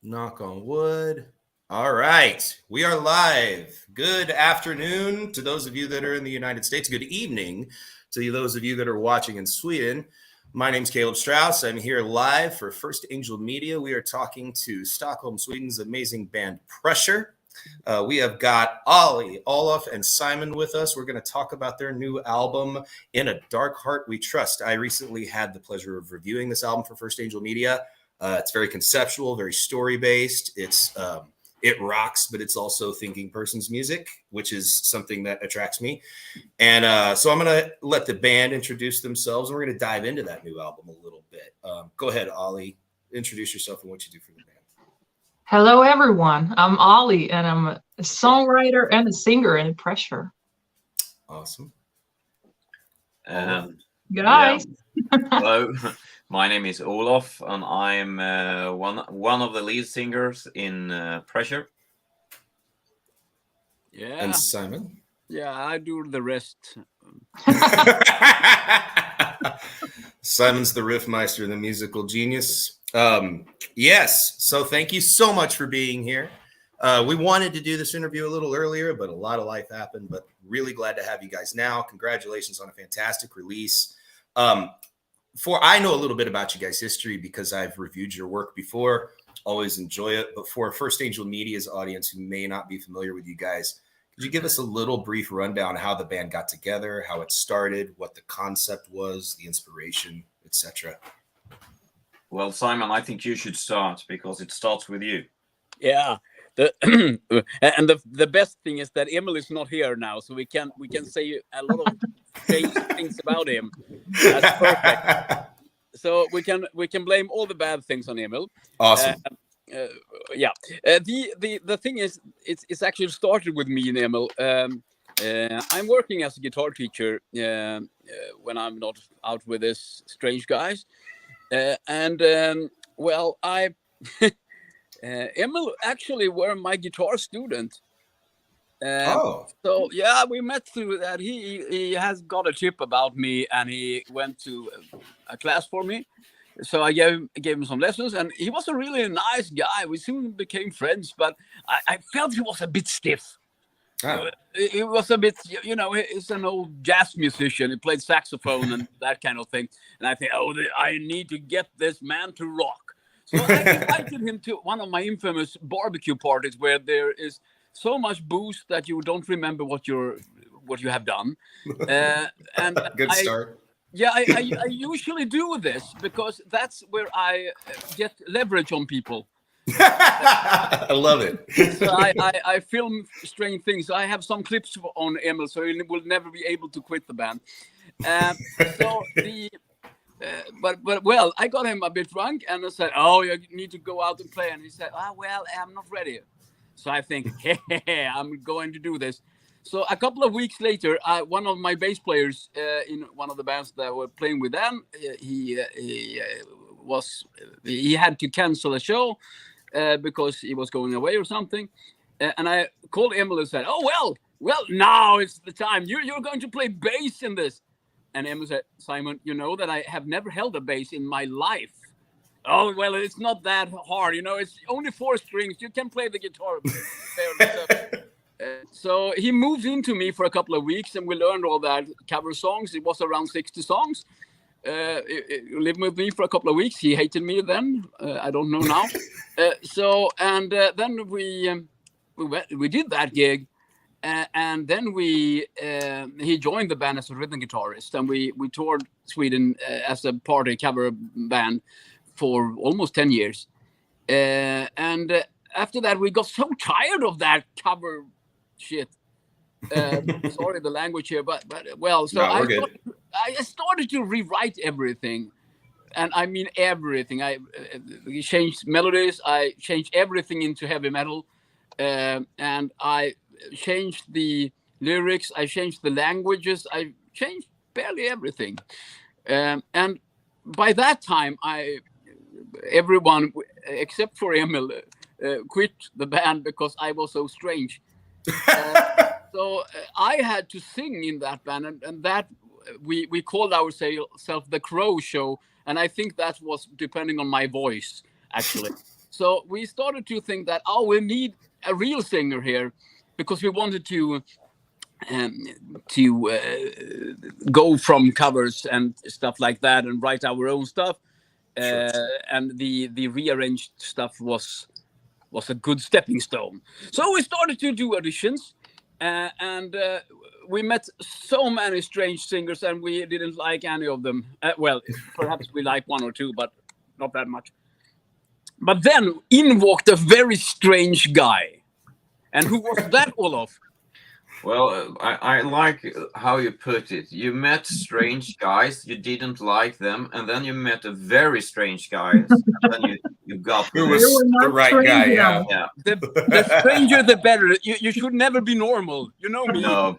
Knock on wood. All right. We are live. Good afternoon to those of you that are in the United States. Good evening to those of you that are watching in Sweden. My name's Caleb Straus. I'm here live for First Angel Media. We are talking to Stockholm, Sweden's amazing band Pressure. We have got Ollie, Olaf, and Simon with us. We're going to talk about their new album, In a Dark Heart We Trust. I recently had the pleasure of reviewing this album for First Angel Media. It's very conceptual, very story-based. It rocks, but it's also thinking person's music, which is something that attracts me. And so I'm going to let the band introduce themselves, and we're going to dive into that new album a little bit. Go ahead, Ollie. Introduce yourself and what you do for the band. Hello, everyone. I'm Ollie, and I'm a songwriter and a singer in Pressure. Awesome. Guys. Yeah. Hello, my name is Olaf, and I'm one of the lead singers in Pressure. Yeah. And Simon. Yeah, I do the rest. Simon's the riffmeister, the musical genius. Yes, so thank you so much for being here. We wanted to do this interview a little earlier, but a lot of life happened. But really glad to have you guys now. Congratulations on a fantastic release. I know a little bit about you guys' history because I've reviewed your work before. Always enjoy it. But for First Angel Media's audience who may not be familiar with you guys, could you give us a little brief rundown of how the band got together, how it started, what the concept was, the inspiration, etc.? Well, Simon, I think you should start because it starts with you. Yeah. And the best thing is that Emil is not here now, so we can say a lot of strange things about him. That's perfect. So we can blame all the bad things on Emil. Awesome. Yeah. The thing is, it's actually started with me and Emil. I'm working as a guitar teacher when I'm not out with these strange guys. Well, Emil actually were my guitar student. So yeah, we met through that. He has got a tip about me, and he went to a class for me. So I gave him some lessons, and he was a really nice guy. We soon became friends, but I felt he was a bit stiff. He was a bit, he's an old jazz musician. He played saxophone and that kind of thing. And I think, I need to get this man to rock. So I invited him to one of my infamous barbecue parties where there is so much booze that you don't remember what you have done. And Good start. Yeah, I usually do this because that's where I get leverage on people. I love it. So I film strange things. I have some clips on Emil, so he will never be able to quit the band. Well, I got him a bit drunk, and I said, "Oh, you need to go out and play." And he said, well, I'm not ready." So I think, hey, I'm going to do this. So a couple of weeks later, one of my bass players in one of the bands that were playing with them, he had to cancel a show. Because he was going away or something, and I called Emil and said, well, now it's the time. You're going to play bass in this. And Emil said, "Simon, you know that I have never held a bass in my life." "Oh, well, it's not that hard. It's only 4 strings. You can play the guitar." So he moved into me for a couple of weeks, and we learned all that cover songs. It was around 60 songs. Lived with me for a couple of weeks. He hated me then. I don't know now. Then we did that gig, and then he joined the band as a rhythm guitarist, and we toured Sweden as a party cover band for almost 10 years. After that, we got so tired of that cover shit. Sorry, the language here, but well, so no, I started to rewrite everything, and I mean everything. I changed melodies. I changed everything into heavy metal, and I changed the lyrics. I changed the languages. I changed barely everything, and by that time, everyone except for Emil quit the band because I was so strange. So I had to sing in that band, and that we called ourselves the Crow Show, and I think that was depending on my voice, actually. So we started to think that, oh, we need a real singer here, because we wanted to go from covers and stuff like that and write our own stuff. Sure. And the rearranged stuff was a good stepping stone. So we started to do auditions, and we met so many strange singers, and we didn't like any of them. Well, perhaps we liked one or two, but not that much. But then in walked a very strange guy. And who was that, Olof? Well, I like how you put it. You met strange guys, you didn't like them, and then you met a very strange guys, and then you got Who them. was the right guy? Yeah. Yeah. The stranger, the better. You should never be normal. You know me. No.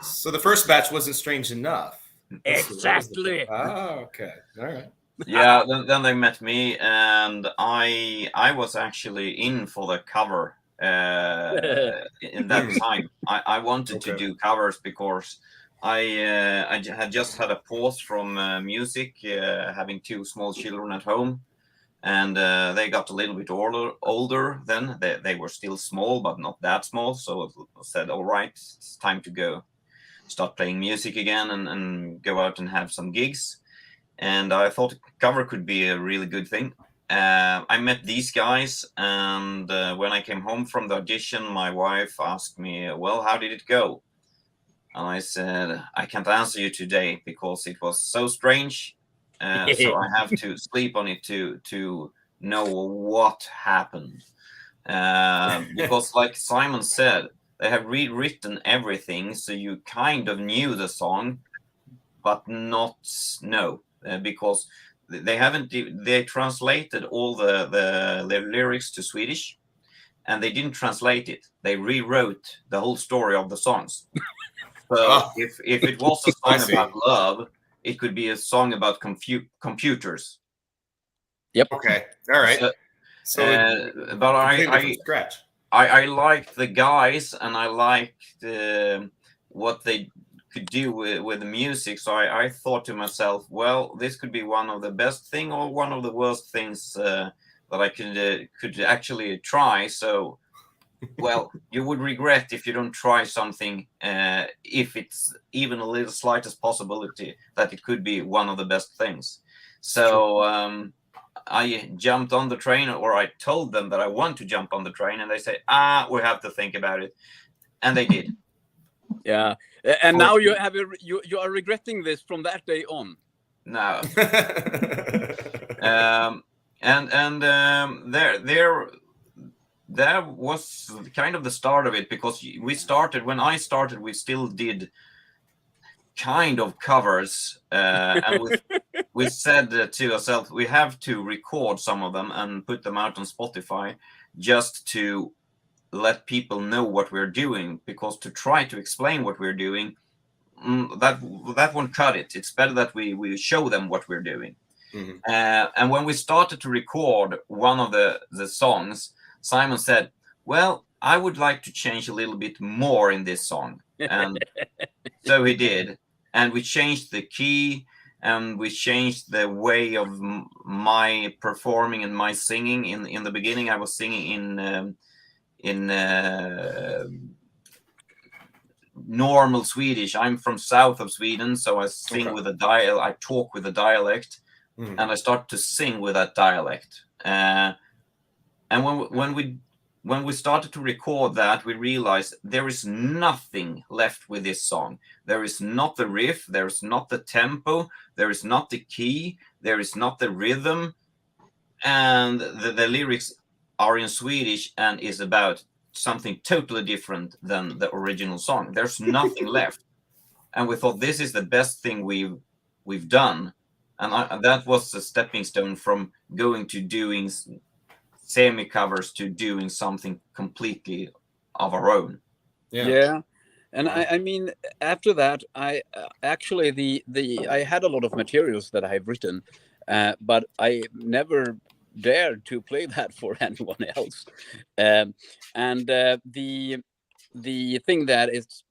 So the first batch wasn't strange enough. Exactly. Okay. All right. Yeah. Then they met me, and I was actually in for the cover. In that time, I wanted to do covers because I had just had a pause from music, having two small children at home, and they got a little bit older then. They were still small, but not that small. So I said, all right, it's time to go start playing music again and go out and have some gigs. And I thought cover could be a really good thing. I met these guys, and when I came home from the audition, my wife asked me, well, how did it go? And I said, I can't answer you today because it was so strange. So I have to sleep on it to know what happened. Because like Simon said, they have rewritten everything, so you kind of knew the song, but not know, because they translated all the lyrics to Swedish, and they didn't translate it. They rewrote the whole story of the songs. So if it was a song about love, it could be a song about computers. Yep. Okay. All right. But I liked the guys, and I liked what they could do with the music. So I thought to myself, well, this could be one of the best thing or one of the worst things that I could actually try. So, well, you would regret if you don't try something, if it's even a little slightest possibility that it could be one of the best things. So I jumped on the train, or I told them that I want to jump on the train, and they say, we have to think about it. And they did. Yeah. And now you are regretting this from that day on. No. There was kind of the start of it, because when I started, we still did kind of covers, and we said to ourselves, we have to record some of them and put them out on Spotify just to let people know what we're doing, because to try to explain what we're doing, that won't cut it. It's better that we show them what we're doing. Mm-hmm. And when we started to record one of the songs, Simon said, well, I would like to change a little bit more in this song. And so he did. And we changed the key, and we changed the way of my performing and my singing. In the beginning, I was singing in normal Swedish. I'm from south of Sweden, so I sing with I talk with a dialect, and I start to sing with that dialect. And when we started to record that, we realized there is nothing left with this song. There is not the riff, there is not the tempo, there is not the key, there is not the rhythm, and the lyrics are in Swedish and is about something totally different than the original song. There's nothing left. And we thought, this is the best thing we've done. And that was a stepping stone from going to doing semi-covers to doing something completely of our own. Yeah. And I mean, after that, I actually I had a lot of materials that I've written, but I never dared to play that for anyone else. And the thing that is,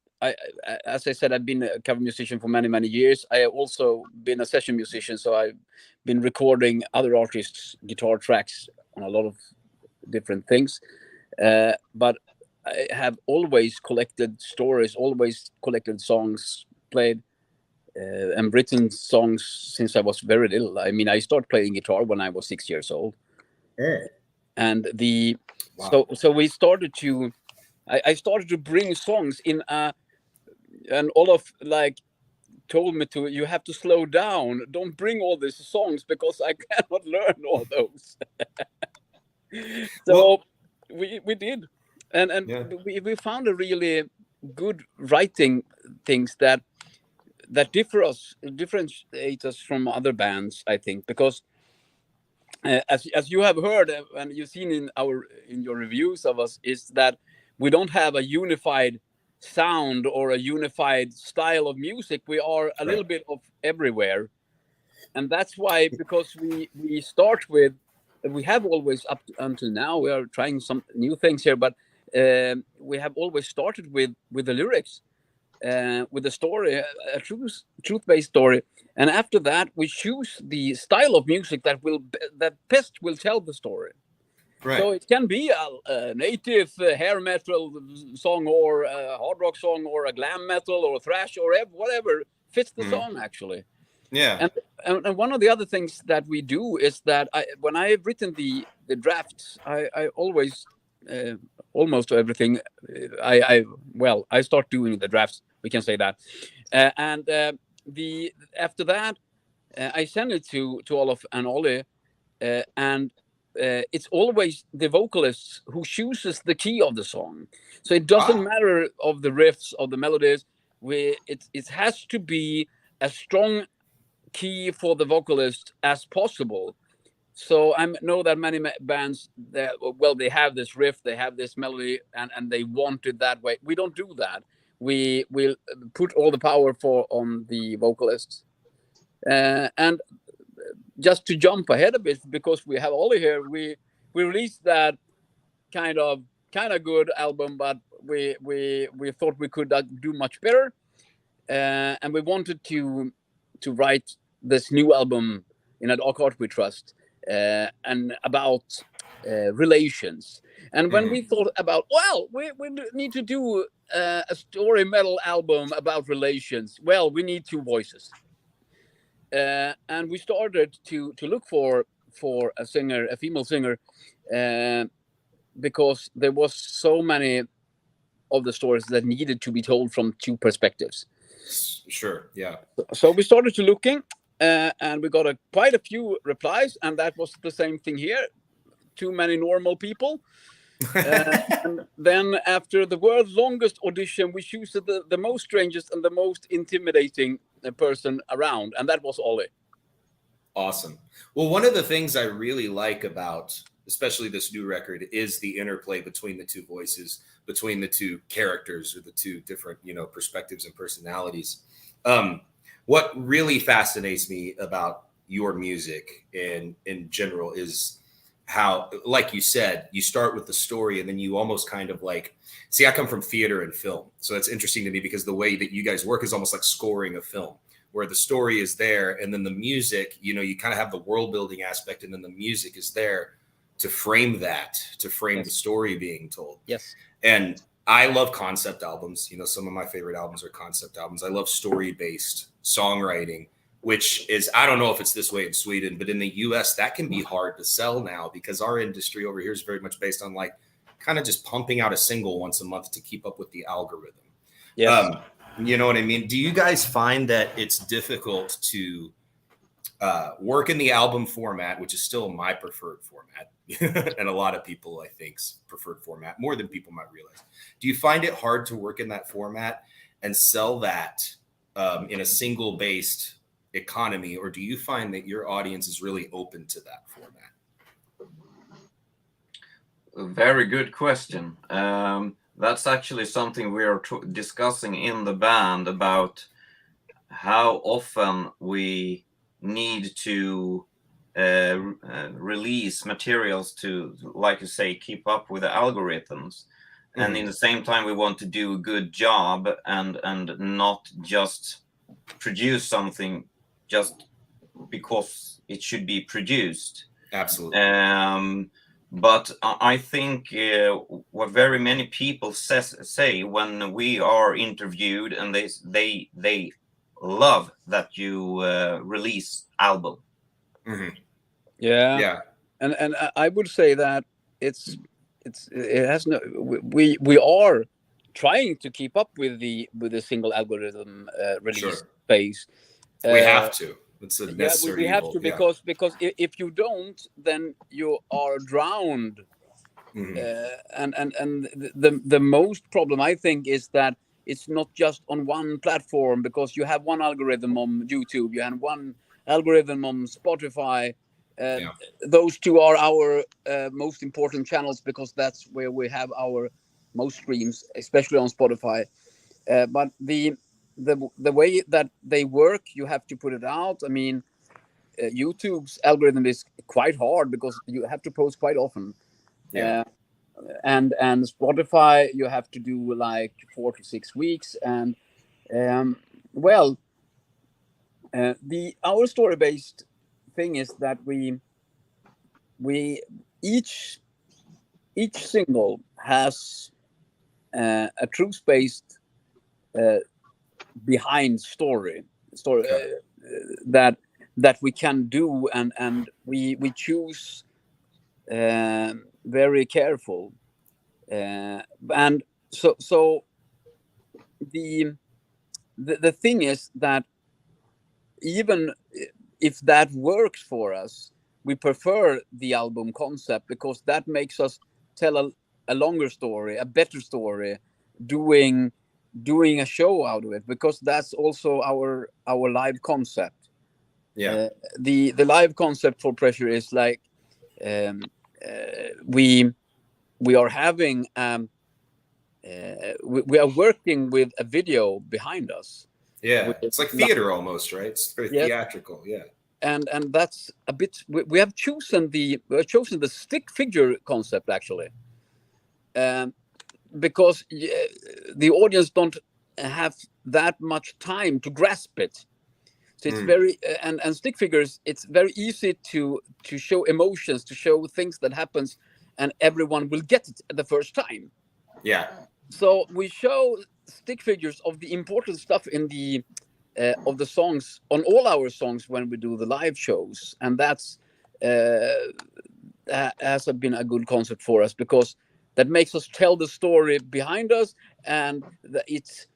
as I said, I've been a cover musician for many years. I have also been a session musician, so I've been recording other artists' guitar tracks on a lot of different things. But I have always collected stories, always collected songs, played and written songs since I was very little. I mean, I started playing guitar when I was 6 years old. And so we started to, I started to bring songs in, and Olaf like told me to, you have to slow down, don't bring all these songs because I cannot learn all those. So we did, and we found a really good writing things that differentiate us from other bands, I think, because as you have heard and you've seen in your reviews of us, is that we don't have a unified sound or a unified style of music. We are a little bit of everywhere, and that's why, because we start with, we have always up until now, we are trying some new things here, but we have always started with the lyrics, with a story, a truth-based story, and after that we choose the style of music that best will tell the story. Right. So it can be a native hair metal song, or a hard rock song, or a glam metal, or thrash, or whatever fits the song, actually. Yeah. And one of the other things that we do is that when I have written the drafts, I always, almost everything, I start doing the drafts, we can say that, and after that I send it to Olaf and Ollie, and it's always the vocalists who chooses the key of the song. So it doesn't matter of the riffs, of the melodies. It has to be as strong key for the vocalist as possible. So I know that many bands that, well, they have this riff, they have this melody, and they want it that way. We don't do that. We will put all the power on the vocalists. And just to jump ahead a bit, because we have Ollie here, we released that kind of good album, but we thought we could do much better, and we wanted to write this new album in a Dark Heart We Trust, and about relations. And when we thought about, well, we need to do a story metal album about relations, well, we need two voices. And we started to look for a singer, a female singer, because there was so many of the stories that needed to be told from two perspectives. Sure, yeah. So we started to looking, and we got quite a few replies, and that was the same thing here. Too many normal people. And then after the world's longest audition, we chose the most strangest and the most intimidating person around, and that was Ollie. Awesome. Well, one of the things I really like about especially this new record is the interplay between the two voices, between the two characters, or the two different, perspectives and personalities. What really fascinates me about your music in general is how, like you said, you start with the story and then you almost kind of like, see, I come from theater and film. So it's interesting to me because the way that you guys work is almost like scoring a film, where the story is there and then the music, you kind of have the world building aspect, and then the music is there to frame the story being told. Yes. And I love concept albums. Some of my favorite albums are concept albums. I love story-based songwriting, which is, I don't know if it's this way in Sweden, but in the US, that can be hard to sell now because our industry over here is very much based on like kind of just pumping out a single once a month to keep up with the algorithm. Yes. You know what I mean? Do you guys find that it's difficult to work in the album format, which is still my preferred format, and a lot of people, I think's preferred format, more than people might realize? Do you find it hard to work in that format and sell that in a single-based economy, or do you find that your audience is really open to that format? A very good question. That's actually something we are discussing in the band, about how often we need to release materials to, like you say, keep up with the algorithms. And in the same time, we want to do a good job and not just produce something just because it should be produced. Absolutely. But I think what very many people say when we are interviewed, and they love that you release album. Mm-hmm. Yeah. And I would say that it has no, we are trying to keep up with the single algorithm release Sure. phase. We have to. It's a Yeah, necessary we have evil. to, because if you don't, then you are drowned. And the most problem, I think, is that it's not just on one platform, because you have one algorithm on YouTube, you have one algorithm on Spotify. Those two are our most important channels, because that's where we have our most streams, especially on Spotify. But the way that they work, you have to put it out. I mean, YouTube's algorithm is quite hard, because you have to post quite often. And Spotify, you have to do like 4 to 6 weeks. And well, our story based thing is that we each single has a truth based behind story that we can do, and we choose very careful. And so the thing is that even if that works for us, we prefer the album concept, because that makes us tell a longer story, a better story, doing a show out of it, because that's also our live concept. The live concept for Pressure is like, we are having we are working with a video behind us. It's like theater almost, right? It's very theatrical. And that's a bit, we have chosen the stick figure concept, actually, because the audience don't have that much time to grasp it. So it's very and stick figures, it's very easy to show emotions, to show things that happens, and everyone will get it the first time. So we show stick figures of the important stuff in the of the songs, on all our songs, when we do the live shows. And that's has been a good concept for us, because that makes us tell the story behind us, and it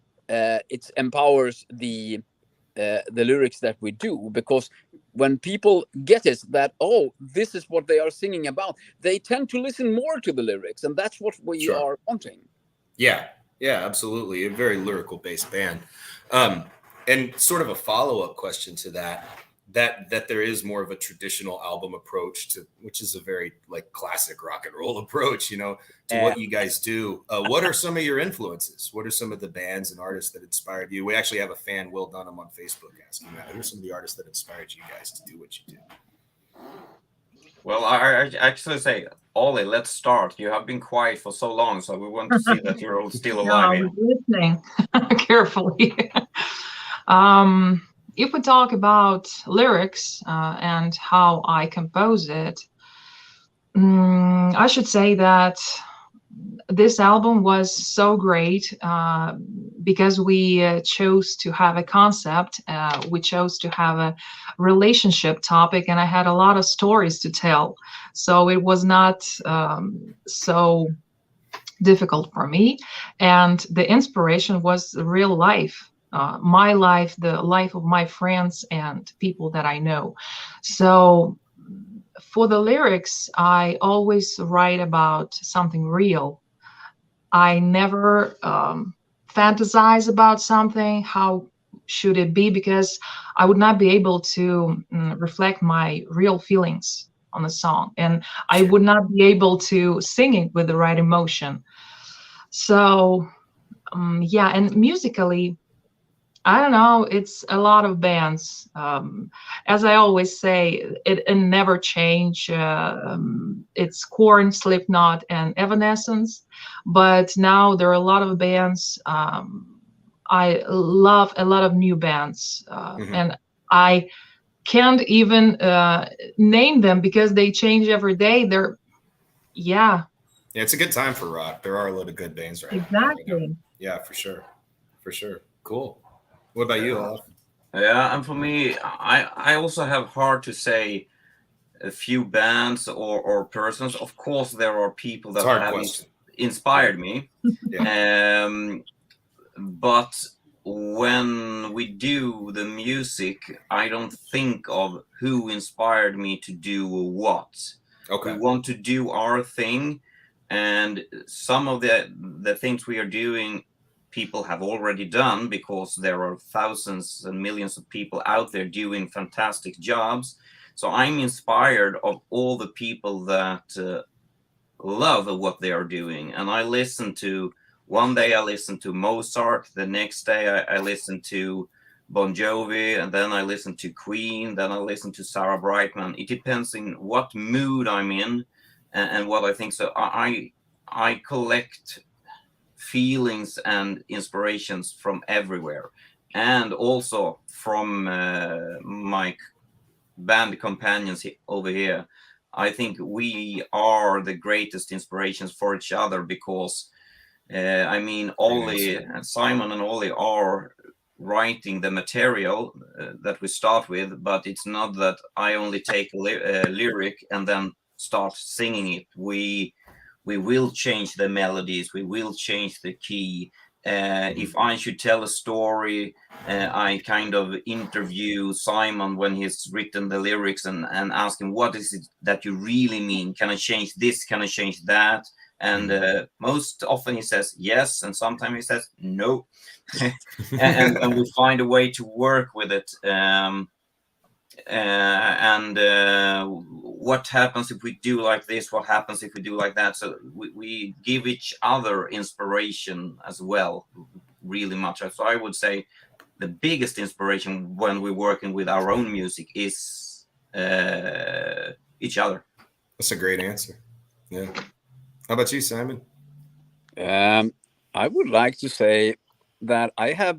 empowers the lyrics that we do. Because when people get it, that, oh, this is what they are singing about, they tend to listen more to the lyrics, and that's what we are wanting. Yeah, absolutely. A very lyrical based band. And sort of a follow-up question to that there is more of a traditional album approach to, which is a very like classic rock and roll approach, to what you guys do. What are some of your influences? What are some of the bands and artists that inspired you? We actually have a fan, Will Dunham, on Facebook asking that. Who are some of the artists that inspired you guys to do what you do? Well, I actually say, Ollie, let's start. You have been quiet for so long, so we want to see that you're all still alive. I was listening carefully. If we talk about lyrics and how I compose it, I should say that this album was so great because we chose to have a concept. We chose to have a relationship topic, and I had a lot of stories to tell. So it was not so difficult for me. And the inspiration was real life. My life, the life of my friends and people that I know. So for the lyrics, I always write about something real. I never fantasize about something, how should it be, because I would not be able to reflect my real feelings on the song, and I would not be able to sing it with the right emotion. So and musically, I don't know, it's a lot of bands. As I always say, it never change. It's Korn, Slipknot, and Evanescence. But now there are a lot of bands. I love a lot of new bands. And I can't even name them because they change every day. Yeah, Yeah, it's a good time for rock. There are a lot of good bands right now. exactly. Yeah, for sure. For sure. Cool. What about you, Olaf? Yeah, and for me, I also have hard to say a few bands or persons. Of course, there are people It's that a hard have question. inspired me. Yeah. But when we do the music, I don't think of who inspired me to do what. Okay. We want to do our thing, and some of the things we are doing, people have already done, because there are thousands and millions of people out there doing fantastic jobs. So I'm inspired of all the people that love what they are doing, and I listen to. One day I listen to Mozart, the next day I listen to Bon Jovi, and then I listen to Queen, then I listen to Sarah Brightman. It depends on what mood I'm in, and what I think. So I collect feelings and inspirations from everywhere, and also from my band companions over here. I think we are the greatest inspirations for each other, because I mean, Ollie and Simon and Ollie are writing the material that we start with, but it's not that I only take a lyric and then start singing it. We will change the melodies, we will change the key. If I should tell a story, I kind of interview Simon when he's written the lyrics, and ask him, what is it that you really mean? Can I change this? Can I change that? And most often he says yes, and sometimes he says no. And we find a way to work with it. What happens if we do like this? What happens if we do like that? So we give each other inspiration as well, really much. So I would say the biggest inspiration when we're working with our own music is each other. That's a great answer. Yeah. How about you, Simon? I would like to say that I have.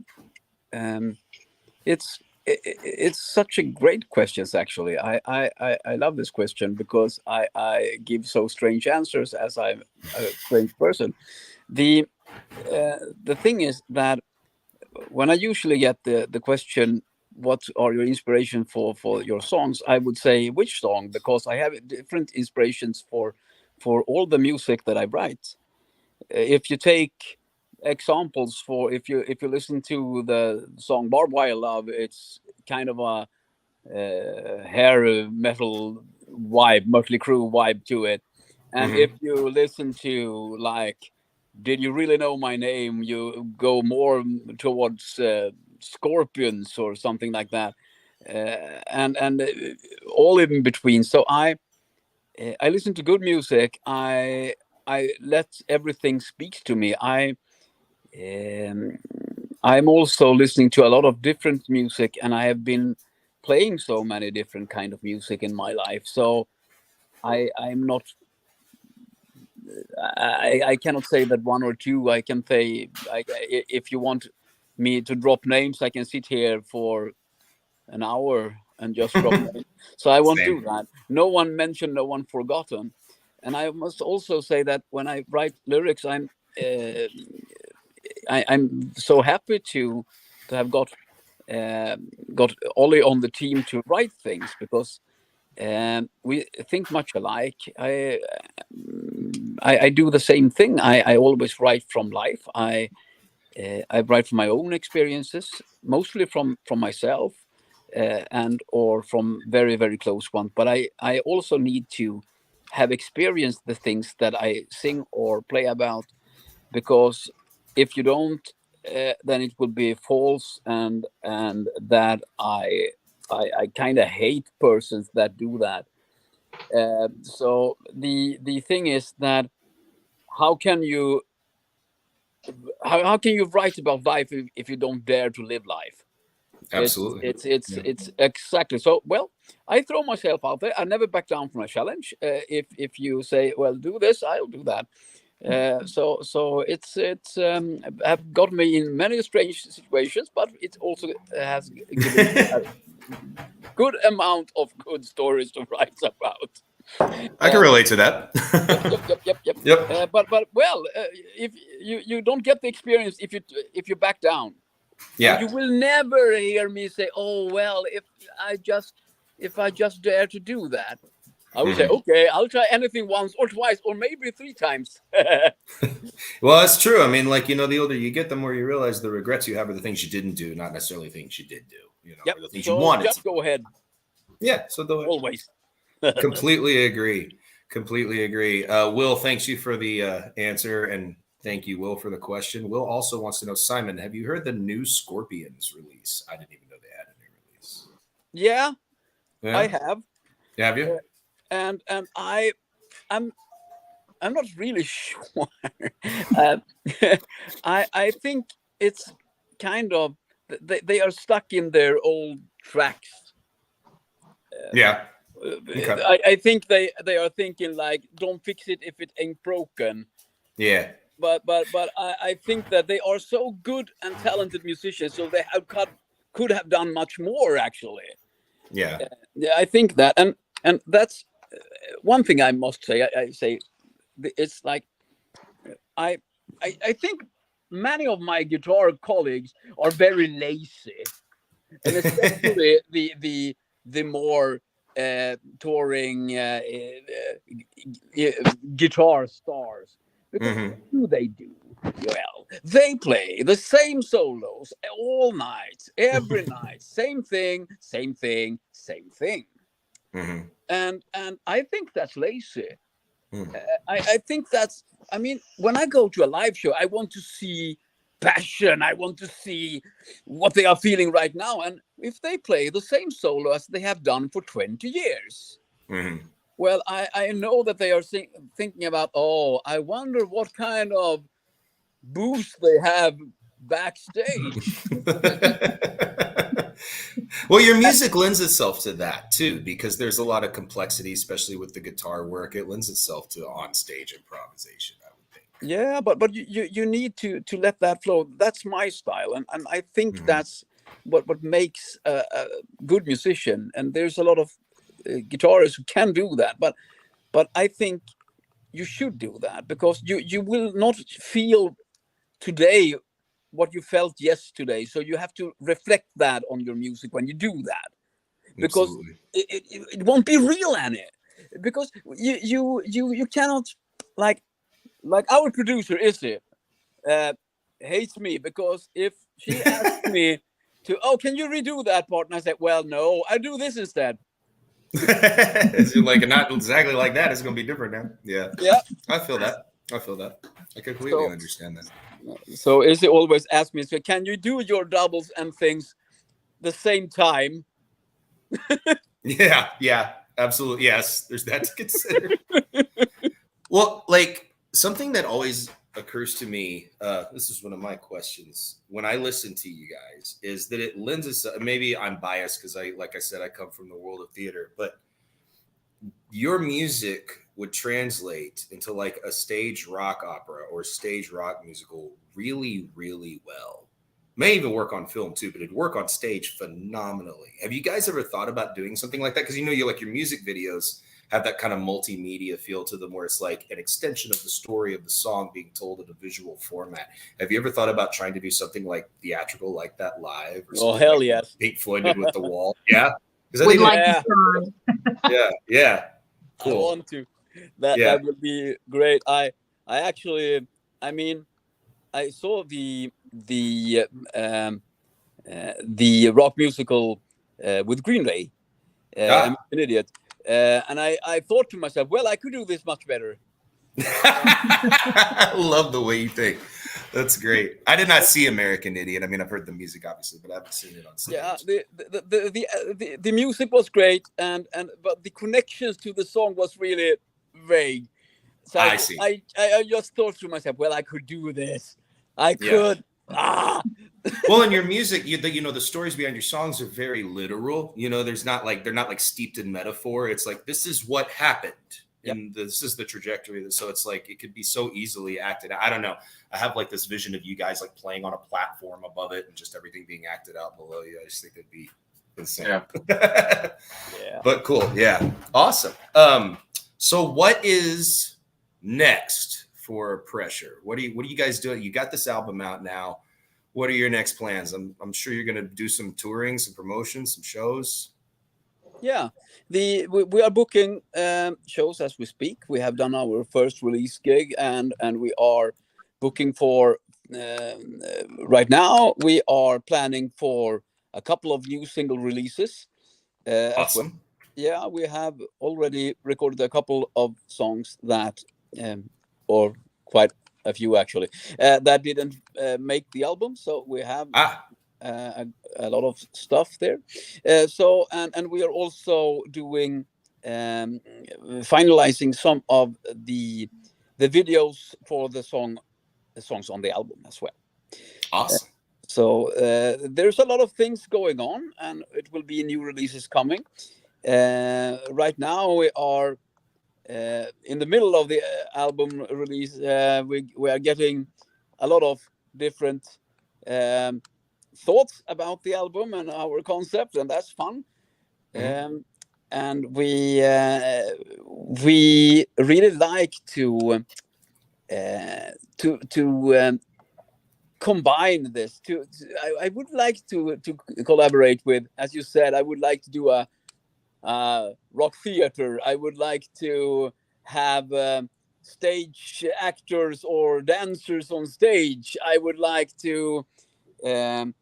It's such a great questions. Actually, I love this question, because I give so strange answers, as I'm a strange person. The thing is that when I usually get the question, what are your inspiration for your songs, I would say which song, because I have different inspirations for all the music that I write. If you take examples, for if you listen to the song Barbed Wire Love, it's kind of a hair metal vibe, Mötley Crüe vibe to it. And if you listen to, like, Did You Really Know My Name, you go more towards Scorpions or something like that, and all in between. So I listen to good music. I let everything speak to me. I'm also listening to a lot of different music, and I have been playing so many different kind of music in my life. So I'm not. I cannot say that one or two. I can say, if you want me to drop names, I can sit here for an hour and just drop names. So I won't do that. No one mentioned, no one forgotten. And I must also say that when I write lyrics, I'm so happy to have got Ollie on the team to write things, because we think much alike. I do the same thing. I always write from life. I write from my own experiences, mostly from myself, and or from very, very close ones. But I also need to have experienced the things that I sing or play about, because if you don't, then it will be false, and that I kind of hate persons that do that. So the thing is that how can you how can you write about life if you don't dare to live life? Absolutely. It's exactly so. Well, I throw myself out there. I never back down from a challenge. If you say, well, do this, I'll do that. So it's have got me in many strange situations, but it also has given me a good amount of good stories to write about. I can relate to that. Yep. But well, if you don't get the experience if you back down. Yeah. And you will never hear me say, "Oh well, if I just dare to do that." I would say, "Okay, I'll try anything once or twice or maybe 3 times." Well, that's true. I mean, like, you know, the older you get, the more you realize the regrets you have are the things you didn't do, not necessarily things you did do. You know, or the things you wanted. Just go ahead. Yeah. So always. Completely agree. Completely agree. Will, thanks you for the answer, and thank you, Will, for the question. Will also wants to know, Simon, have you heard the new Scorpions release? I didn't even know they had a new release. Yeah. I have. Have you? And I'm not really sure. I think it's kind of they are stuck in their old tracks. Yeah. Okay. I think they are thinking like, don't fix it if it ain't broken. Yeah. But I think that they are so good and talented musicians, so they could have done much more actually. Yeah. Yeah, I think that, and that's one thing I must say. I say it's like I think many of my guitar colleagues are very lazy, and especially the more touring guitar stars, because what do they do? Well, they play the same solos all night, every night, same thing, same thing, same thing. And I think that's lazy. I think that's, I mean, when I go to a live show, I want to see passion. I want to see what they are feeling right now. And if they play the same solo as they have done for 20 years, well, I know that they are thinking about, oh, I wonder what kind of boost they have backstage. Well, your music lends itself to that too, because there's a lot of complexity, especially with the guitar work. It lends itself to on-stage improvisation, I would think. Yeah, but you need to let that flow. That's my style, and I think that's what makes a good musician. And there's a lot of guitarists who can do that, but I think you should do that, because you will not feel today what you felt yesterday. So you have to reflect that on your music when you do that, because it won't be real any. Because you cannot, like our producer Izzy hates me, because if she asks me to, oh, can you redo that part, and I say, well, no, I do this instead. It's like not exactly like that. It's going to be different now. Yeah. I feel that. I completely understand that. So Izzy always asks me, so can you do your doubles and things the same time? Yeah, absolutely. Yes, there's that to consider. Well, like, something that always occurs to me, this is one of my questions when I listen to you guys, is that it lends itself, maybe I'm biased because like I said, I come from the world of theater, but your music would translate into like a stage rock opera or stage rock musical really, really well. May even work on film too, but it'd work on stage phenomenally. Have you guys ever thought about doing something like that? Because you like your music videos have that kind of multimedia feel to them, where it's like an extension of the story of the song being told in a visual format. Have you ever thought about trying to do something like theatrical like that live? Or hell like yes. Pink Floyd did with The Wall. Yeah. We'd like to try. Yeah. Cool. I want to. That would be great. I actually, I mean, I saw the rock musical with Green Day. I'm an idiot. And I thought to myself, well, I could do this much better. I love the way you think. That's great. I did not see American Idiot. I mean, I've heard the music obviously, but I haven't seen it on stage. Yeah, the music was great, but the connections to the song was really vague. So I see. I just thought to myself, well, I could do this. I could. Yeah. Well, in your music, the stories behind your songs are very literal. They're not like steeped in metaphor. It's like, this is what happened. And this is the trajectory. So it's like, it could be so easily acted. I don't know. I have like this vision of you guys like playing on a platform above it and just everything being acted out below you. I just think it'd be insane. Yeah. But cool. Yeah. Awesome. So what is next for Pressure? What are you guys doing? You got this album out now. What are your next plans? I'm sure you're going to do some touring, some promotions, some shows. Yeah, we are booking shows as we speak. We have done our first release gig, and we are booking for right now. We are planning for a couple of new single releases. As well. Awesome. Yeah, we have already recorded a couple of songs that, or quite a few actually, that didn't make the album. So we have a lot of stuff there. So and we are also doing finalizing some of the videos for the songs on the album as well. Awesome. So there's a lot of things going on, and it will be new releases coming. Right now we are in the middle of the album release. We are getting a lot of different thoughts about the album and our concept, and that's fun. And we really like to combine this. I would like to collaborate with, as you said, I would like to do a rock theater. I would like to have stage actors or dancers on stage. I would like to have.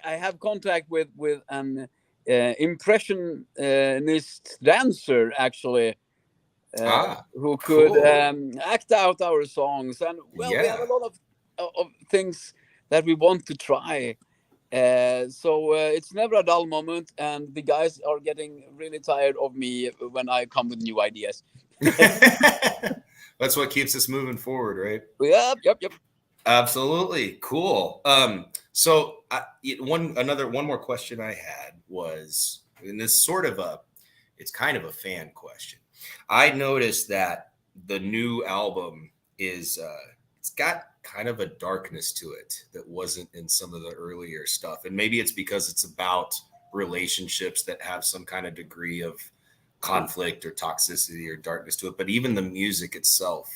I have contact with an impressionist dancer actually, who could act out our songs. And well, we have a lot of things that we want to try. So it's never a dull moment, and the guys are getting really tired of me when I come with new ideas. That's what keeps us moving forward, right? Yep. Absolutely. Cool. So one more question I had was, and this it's kind of a fan question. I noticed that the new album is it's got kind of a darkness to it that wasn't in some of the earlier stuff. And maybe it's because it's about relationships that have some kind of degree of conflict or toxicity or darkness to it. But even the music itself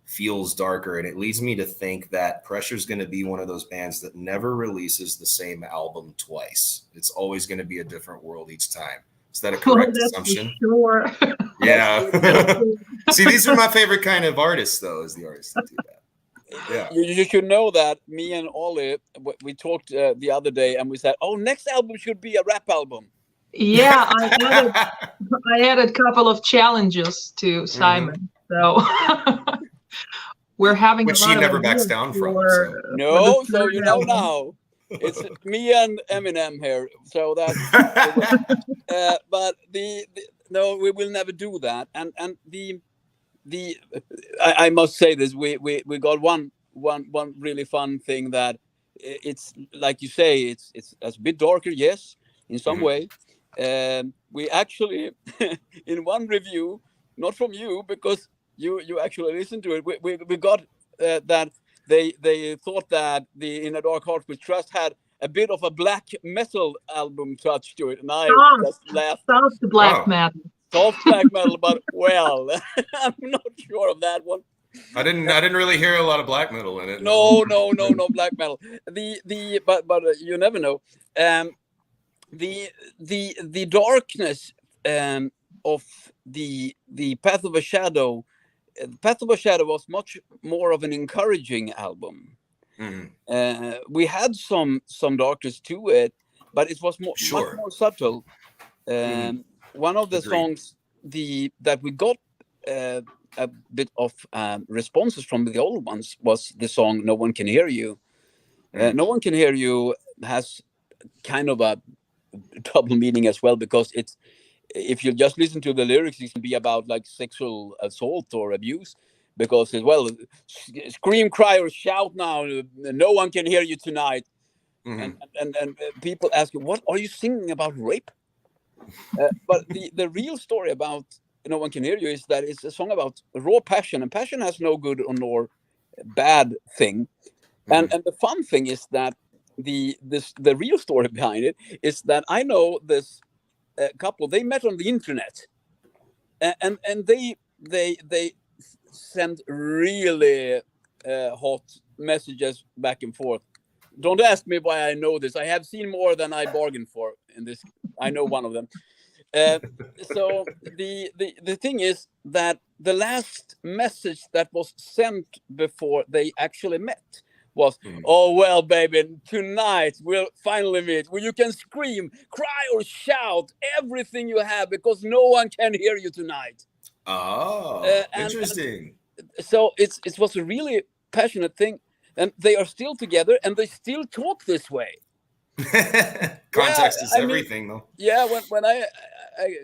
feels darker. And it leads me to think that Pressure is going to be one of those bands that never releases the same album twice. It's always going to be a different world each time. Is that a correct assumption? Sure. Yeah. See, these are my favorite kind of artists, though, is the artists that do that. Yeah. You should know that me and Ollie, we talked the other day, and we said, "Oh, next album should be a rap album." Yeah, I added a couple of challenges to Simon, so we're having which a lot he of never backs down from. No, so you know now. It's me and Eminem here, so that's. But no, we will never do that. And I must say this: we got one really fun thing that it's like you say, it's a bit darker, yes, in some way. We actually in one review, not from you because you actually listened to it. We got that they thought that the In a Dark Heart with Trust had a bit of a black metal album touch to it, and I just laughed. Soft black metal. Soft black metal, but well, I'm not sure of that one. I didn't really hear a lot of black metal in it. No black metal. But you never know. The darkness of the Path of a Shadow. Path of a Shadow was much more of an encouraging album. We had some darkness to it, but it was much more subtle. One of the songs that we got a bit of responses from the old ones was the song "No One Can Hear You." "No One Can Hear You" has kind of a double meaning as well, because it's, if you just listen to the lyrics, it can be about like sexual assault or abuse, because as well, scream, cry, or shout now, no one can hear you tonight. And people ask you, what are you singing about, rape? But the real story about No One Can Hear You is that it's a song about raw passion, and passion has no good or nor bad thing. And the fun thing is that the real story behind it is that I know this couple. They met on the internet, and they send really hot messages back and forth. Don't ask me why I know this. I have seen more than I bargained for in this. I know one of them. So the thing is that the last message that was sent before they actually met was, "Oh well, baby, tonight we'll finally meet. Well, you can scream, cry, or shout everything you have because no one can hear you tonight." Oh, interesting. So it was a really passionate thing, and they are still together, and they still talk this way. Context is everything, though. Yeah, when I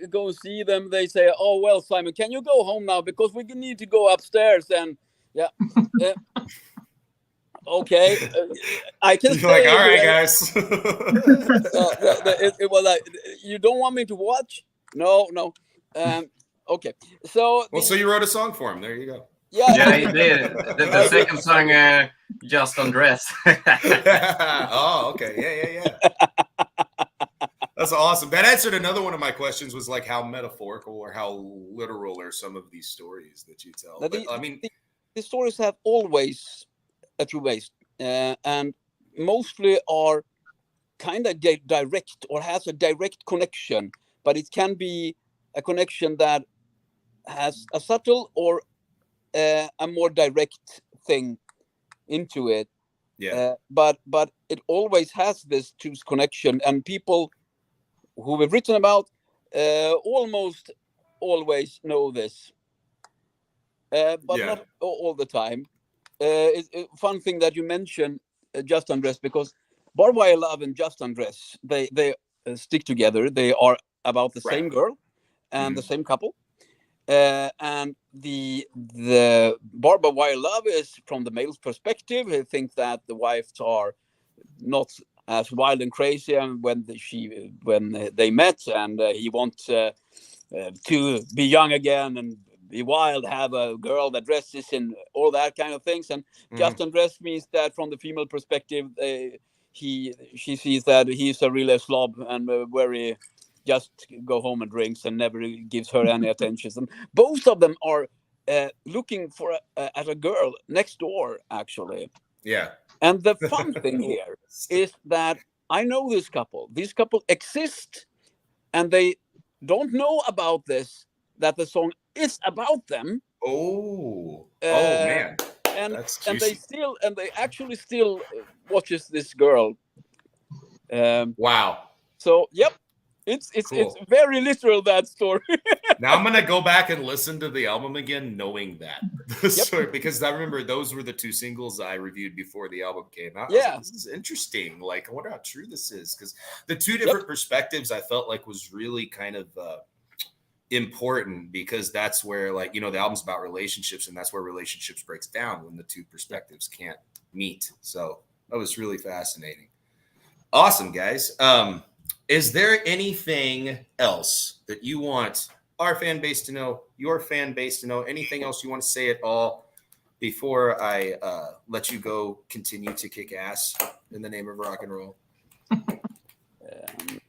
go see them, they say, "Oh well, Simon, can you go home now because we need to go upstairs?" And yeah, okay, I can stay. Like, all right, guys. It was like, "You don't want me to watch?" No. Okay, so so you wrote a song for him. There you go. Yeah, he did. The second song, Just Undress. Oh, okay. Yeah. That's awesome. That answered another one of my questions, was like how metaphorical or how literal are some of these stories that you tell. But I mean, the stories have always a true base, and mostly are kind of direct or has a direct connection, but it can be a connection that has a subtle or a more direct thing into it. Yeah. But it always has this true connection, and people who we've written about almost always know this, but not all the time. It's a fun thing that you mentioned Just Undress, because Barbed Wire Love and Just Undress, they stick together. They are about the same girl and the same couple. And the Barbed Wire Love is from the male's perspective. He thinks that the wives are not as wild and crazy when they met, and he wants to be young again and be wild, have a girl that dresses in all that kind of things. And Just Undress means that from the female perspective, she sees that he's a real slob and very just go home and drinks and never gives her any attention. And both of them are looking for at a girl next door, actually. Yeah. And the fun thing here is that I know this couple. These couple exist, and they don't know about this, that the song is about them. Oh man. And that's juicy. they actually still watches this girl. Wow. So yep. It's cool. It's very literal, that story. Now I'm gonna go back and listen to the album again, knowing that story, because I remember those were the two singles I reviewed before the album came out. Yeah, like, this is interesting. Like, I wonder how true this is, because the two different perspectives I felt like was really kind of important, because that's where, like, the album's about relationships, and that's where relationships breaks down when the two perspectives can't meet. So that was really fascinating. Awesome, guys. Is there anything else that you want our fan base to know, your fan base to know? Anything else you want to say at all before I let you go continue to kick ass in the name of rock and roll?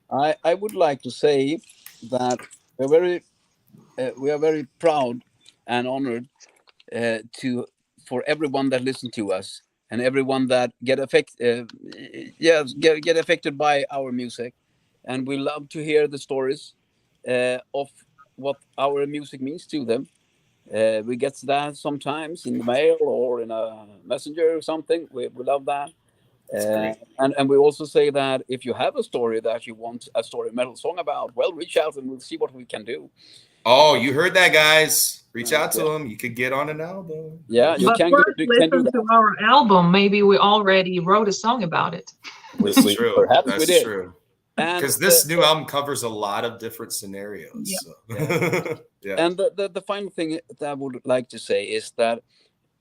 I would like to say that we are very proud and honored for everyone that listens to us and everyone that get affected by our music. And we love to hear the stories of what our music means to them. We get that sometimes in the mail or in a messenger or something. We love that. And we also say that if you have a story that you want a story metal song about, well, reach out and we'll see what we can do. Oh, you heard that, guys. Reach out to them. You could get on an album. Yeah, you can listen to our album. Maybe we already wrote a song about it. That's true. Perhaps That's we did. True. Because this new album covers a lot of different scenarios. Yeah. So. Yeah. And the final thing that I would like to say is that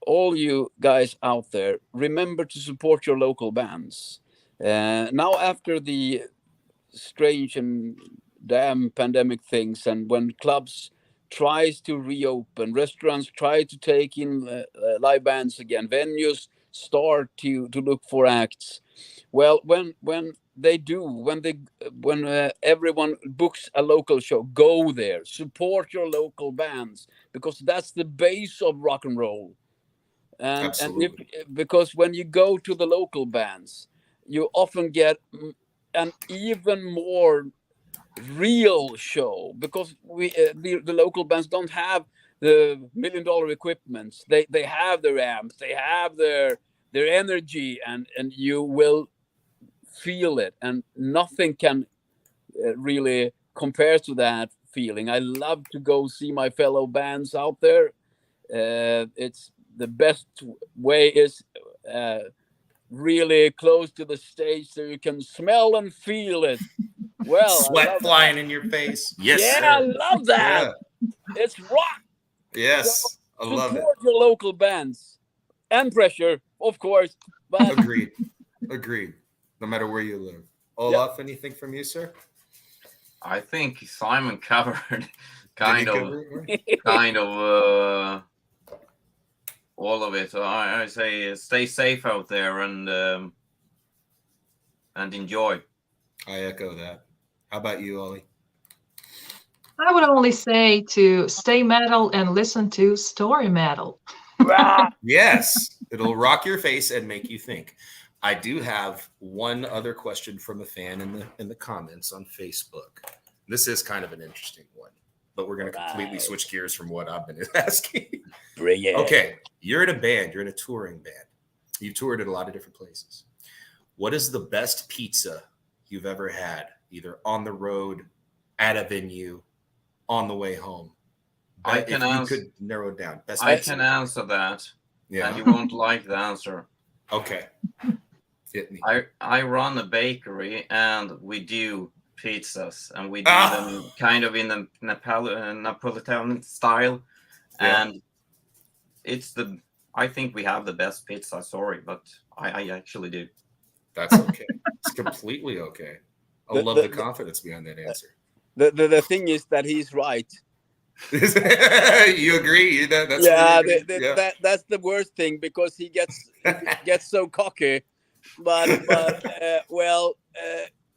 all you guys out there, remember to support your local bands. Now, after the strange and damn pandemic things, and when clubs tries to reopen, restaurants try to take in live bands again, venues start to look for acts. Well, when everyone books a local show, go there, support your local bands, because that's the base of rock and roll. And because when you go to the local bands, you often get an even more real show, because the local bands don't have the $1 million equipment. They have their amps, they have their energy, and you will feel it, and nothing can really compare to that feeling. I love to go see my fellow bands out there. It's the best way is really close to the stage, so you can smell and feel it. Well, sweat flying in your face. Yes, yeah, sir. I love that. Yeah. It's rock. Yes, so I love it. Support your local bands, and Pressure, of course. But agreed. No matter where you live. Olaf, anything from you, sir? I think Simon covered kind of all of it. So I say stay safe out there and enjoy. I echo that. How about you, Ollie? I would only say to stay metal and listen to story metal. Yes, it'll rock your face and make you think. I do have one other question from a fan in the comments on Facebook. This is kind of an interesting one, but we're going to completely switch gears from what I've been asking. Brilliant. Okay, you're in a band. You're in a touring band. You've toured at a lot of different places. What is the best pizza you've ever had, either on the road, at a venue, on the way home? You could narrow it down. I can answer that. Yeah. And you won't like the answer. Okay. Hit me. I run a bakery and we do pizzas, and we do them kind of in the Napolitan style. Yeah. And I think we have the best pizza. Sorry, but I actually do. That's okay. It's completely okay. I love the confidence behind that answer. The thing is that he's right. You agree? That's that's the worst thing, because he gets so cocky. But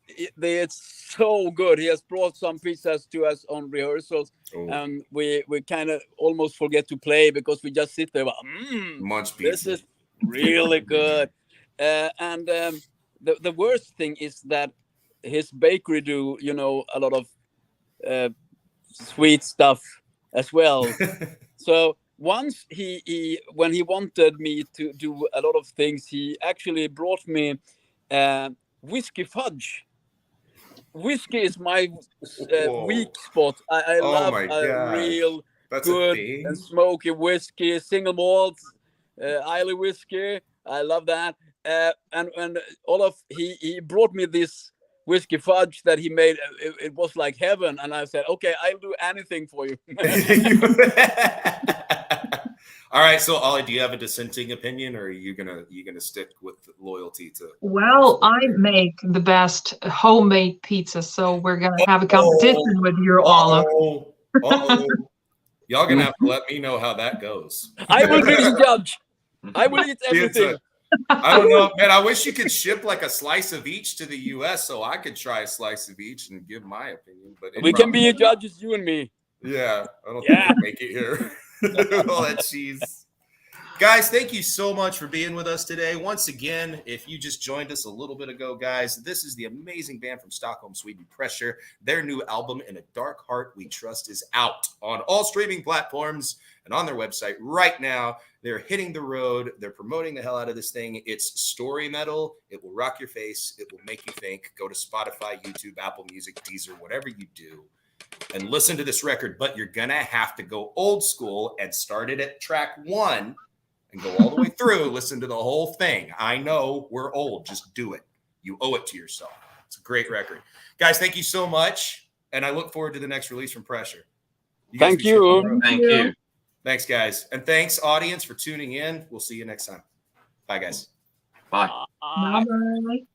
it's so good. He has brought some pizzas to us on rehearsals, and we kind of almost forget to play because we just sit there. Munch pizza. This is really good. And the worst thing is that his bakery do a lot of sweet stuff as well. So once he when he wanted me to do a lot of things, he actually brought me whiskey fudge. Whiskey is my weak spot. I love a real good and smoky whiskey, single malt, Islay whiskey. I love that. And Olaf, he brought me this whiskey fudge that he made. It was like heaven, and I said, okay, I'll do anything for you. All right, so Ollie, do you have a dissenting opinion, or are you gonna stick with loyalty to? Well, I make the best homemade pizza, so we're gonna have a competition with your Olaf. Y'all gonna have to let me know how that goes. I will be the judge. I will eat everything. I don't know, man. I wish you could ship like a slice of each to the U.S. so I could try a slice of each and give my opinion. But we can be judges, you and me. Yeah, I don't think we'll make it here. All that cheese. Guys, thank you so much for being with us today. Once again, if you just joined us a little bit ago, guys, this is the amazing band from Stockholm, Sweden, Pressure. Their new album, In a Dark Heart We Trust, is out on all streaming platforms and on their website right now. They're hitting the road. They're promoting the hell out of this thing. It's story metal. It will rock your face. It will make you think. Go to Spotify, YouTube, Apple Music, Deezer, whatever you do, and listen to this record. But you're going to have to go old school and start it at track 1 and go all the way through. Listen to the whole thing. I know we're old. Just do it. You owe it to yourself. It's a great record. Guys, thank you so much. And I look forward to the next release from Pressure. Thank you. Thank you. Thanks, guys. And thanks, audience, for tuning in. We'll see you next time. Bye, guys. Bye. Bye.